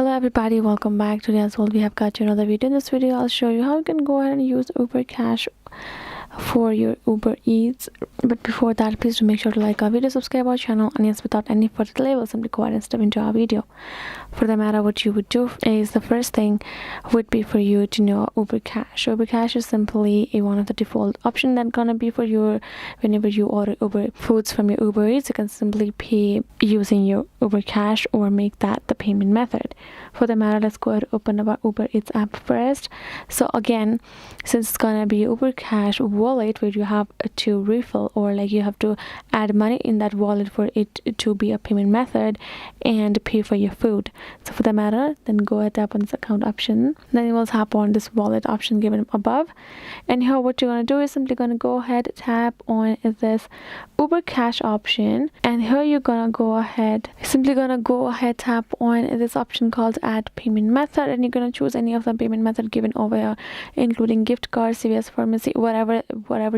Hello everybody, welcome back. Today as well we have got you another video. In this video I'll show you how you can go ahead and use Uber Cash for your Uber Eats. But before that, please do make sure to like our video, subscribe our channel, and yes, without any further delay, we'll simply go ahead and step into our video. For the matter, what you would do is the first thing would be for you to know Uber Cash. Uber Cash is simply one of the default option that's gonna be for your whenever you order Uber foods from your Uber Eats. You can simply pay using your Uber Cash or make that the payment method. For the matter, let's go ahead and open up our Uber Eats app first. So again, since it's gonna be Uber Cash wallet where you have to refill, or like you have to add money in that wallet for it to be a payment method and pay for your food. So for the matter, then go ahead, tap on this account option, then you will tap on this wallet option given above, and here what you're going to do is simply going to go ahead, tap on this Uber Cash option, and here you're gonna go ahead, tap on this option called add payment method, and you're going to choose any of the payment method given over here, including gift card, CVS pharmacy, whatever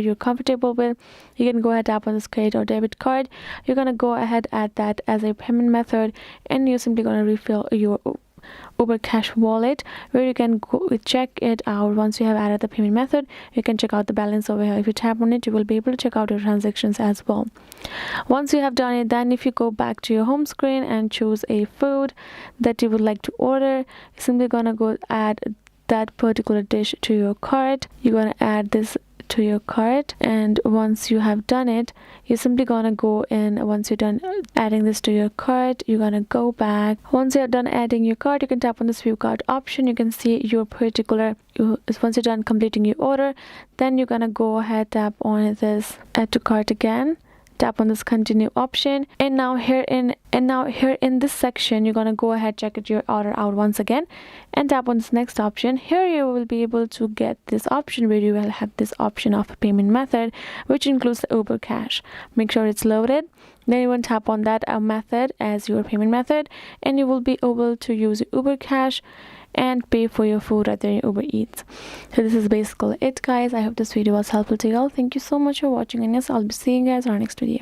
you're comfortable with. You can go ahead, tap on this credit or debit card. You're going to go ahead, add that as a payment method, and you're simply going to refill your Uber Cash wallet, where you can go check it out. Once you have added the payment method, you can check out the balance over here. If you tap on it, you will be able to check out your transactions as well. Once you have done it, then if you go back to your home screen and choose a food that you would like to order, you're simply gonna go add that particular dish to your cart. You're gonna add this to your cart, and once you have done it, you're simply gonna go in. Once you're done adding this to your cart, you're gonna go back. Once you're done adding your cart, you can tap on this view cart option. You can see your particular once you're done completing your order, then you're gonna go ahead, tap on this add to cart again, tap on this continue option, and now here in this section, you're gonna go ahead, check your order out once again, and tap on this next option. Here you will be able to get this option where you will have this option of payment method, which includes the Uber Cash. Make sure it's loaded, then you will tap on that method as your payment method, and you will be able to use Uber Cash and pay for your food at your Uber Eats. So this is basically it, guys. I hope this video was helpful to you all. Thank you so much for watching, and yes, I'll be seeing you guys on our next video.